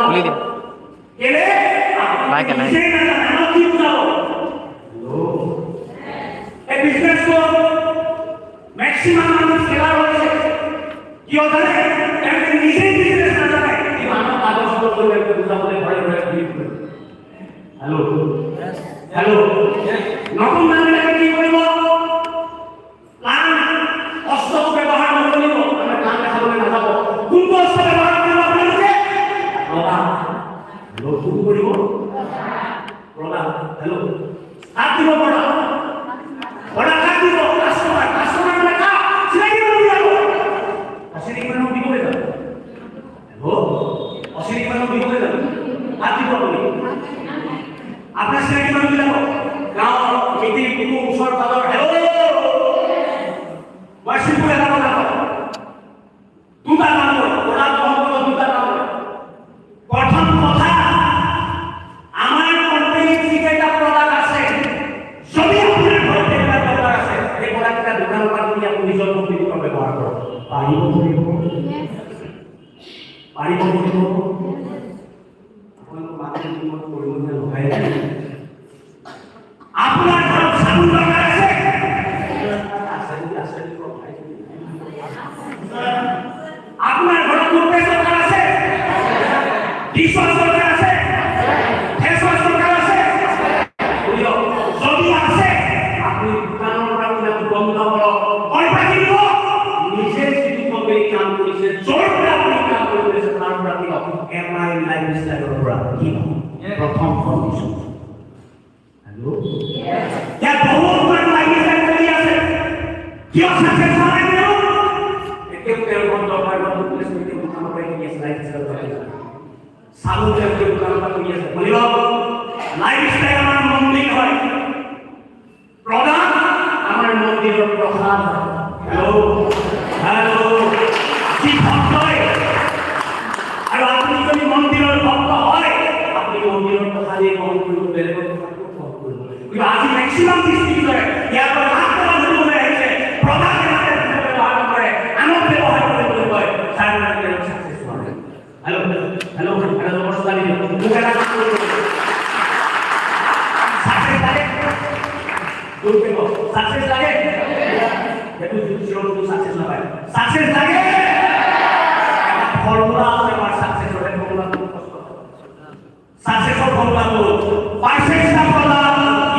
খুলি দিম like like maximum মানুষ খেলার হচ্ছে কি জানে একদিন নিজেই বিজনেস না জানে এই মানব কাগজপত্র একটা বুঝা বলে ঘরে ঘরে দিয়ে দিবে হ্যালো হ্যালো নতুন মানুষকে কি বলবো প্ল্যান অস্ত্র ব্যবহার না করিব আমরা প্ল্যান দেখাবো না যাব কোন অস্ত্র ব্যবহার করব আপনাকে বাবা নতুন করিব বাবা হ্যালো আর দিব বড় বড় কাট দিব কাস্টমার মানে কা সিলাই দিব দিব অসিরি মানে দিব না হ্যালো অসিরি মানে দিব না আর দিব বলি আপনার সিলাই মানে দিব গাঁও মিটিং কুকুম সরকার হ্যালো ওয়াশিপুরে নাম দাও দুটা নাম ওরা বন্ধ দুটা নাম প্রথম কথা আমার কোম্পানি থেকে একটা প্রোডাক্ট আছে যদি আপনার ঘরে একটা প্রোডাক্ট আছে এই প্রোডাক্টটা দোকান পাট দিয়ে আপনি নিজের কোম্পানি করে ব্যবহার করুন পারিব আপনার মার্কেটিং করব না ভাই আপনার ঘর সাবুন দরকার আছে আপনার ঘরে টুথপেস্ট দরকার আছে ডিশওয়াশ দরকার আছে ফেস ওয়াশ দরকার আছে যদি আছে আপনি দোকানের রাখলে বন্ধ করো কয়টা কিনব নিজে যদি কবে কাম করিছে জোরটা আপনি কাম করিছে তার প্রতি এমআই লাইফস্টাইলের উপর কি প্রথম কন্ডিশন হ্যালো क्या बहुत बड़ा लाइफस्टाइल चली আছে क्यों सक्सेस हो रहे हो एक तेरे को तो भाई को पुलिस मीटिंग में काम करेंगे ये लाइफस्टाइल का सालों से के काम का ये बोलियो लाइफस्टाइल আমার মন্দির হয় প্রধান আমার মন্দিরের প্রধান হ্যালো হ্যালো কি ভক্ত হয় আর আপনি যদি মন্দিরের ভক্ত হয় আপনি মন্দিরের কথা দিয়ে মন্দির বের করতে আজি ম্যাক্সিমাম ডিস্ট্রিক্টরে ইয়ার পর হাতটা ধরে বলে আছে প্রধান হাতে ব্যবহার করে আনন্দ ব্যবহার করে বলে কয় সার্ভিস সাকসেস হবে হ্যালো হ্যালো হ্যালো নমস্কার মুখেরা সাকসেস লাগে দুটো সাকসেস লাগে একটু শিরোন তো সাকসেস না পায় সাকসেস লাগে ফর্মুলা আছে আমার সাকসেস হবে ফর্মুলা খুব কষ্ট সাকসেস এর ফর্মুলা তো পারফেক্ট না করা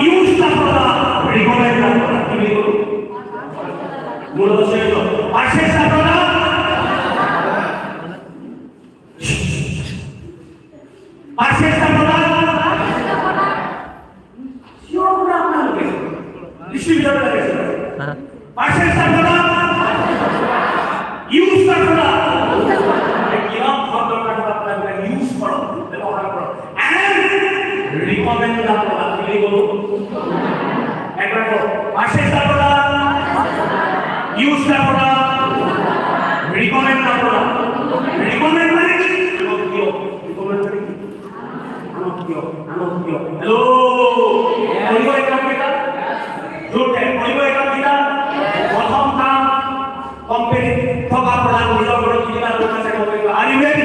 ইউজ না করা রিকমেন্ড না করা কি বলবো মূলত সেটা পারফেক্ট না করা পারফেক্ট না করা শিওর না আপনাকে ডিস্ট্রিবিউটর লাগে পারফেক্ট না করা ইউজ না করা কিরকম ফর্মুলা আপনারা ইউজ করো ব্যবহার করো রিকমেন্ড না করা কি বলবো একবার বলো পারফেক্ট না করা ইউজ না করা রিকমেন্ড না করা রিকমেন্ড মানে কি রিকমেন্ড মানে কি আনন্দ হ্যালো বলিব একদম এটা জোরতে বলিব একদম এটা প্রথম কাম কোম্পানি থকা প্রধান নিজের বড় কিনা দোকান থেকে বলিব আর ইউ রেডি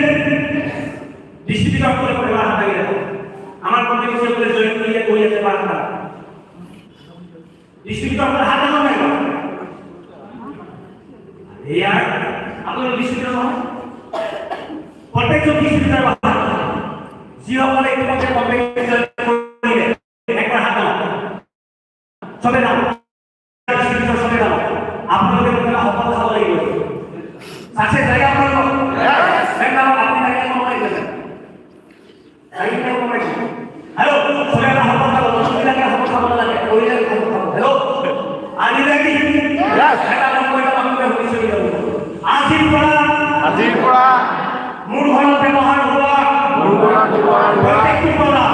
ডিস্ট্রিবিউটর করে করে হাত লাগিয়ে আমার কোম্পানি থেকে বলে জয়েন করিয়ে কই যেতে পারবে না ডিস্ট্রিবিউটর করে হাত লাগানো না ইয়ার আপনার ডিস্ট্রিবিউটর হয় প্রত্যেকজন ডিস্ট্রিবিউটর বাবা জিরো বলে একটু মধ্যে কোম্পানি করিলে একবার হাত লাগাও সবে দাও ডিস্ট্রিবিউটর সবে দাও আপনাদের মধ্যে হপল খাওয়া লাগবে সাকসেস লাগে আপনার একদম আপনি লাগে মনে হয় হ্যালো সবাই হপল খাবো সবাই লাগে হপল খাবো লাগে ওই লাগে হপল খাবো হ্যালো আর ই রেডি यस এটা নম্বরটা আমাদের হইছে আজির পড়া মূল ঘর ব্যবহার হওয়া প্রত্যেকটি পড়া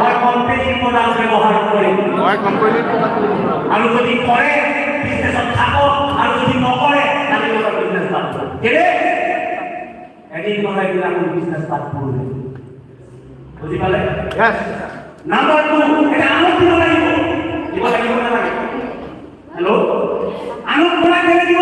হয় কোম্পানির প্রোডাক্ট ব্যবহার করে আর যদি করে বিজনেস থাকো আর যদি নকরে তাহলে ওটা বিজনেস বাদ কেরে এদিন কথা দিলা কোন বিজনেস বাদ করবে বুঝি পালে यस নাম্বার 2 এটা আনন্দ দিব লাগিব দিব লাগিব না হ্যালো আনন্দ করে দিব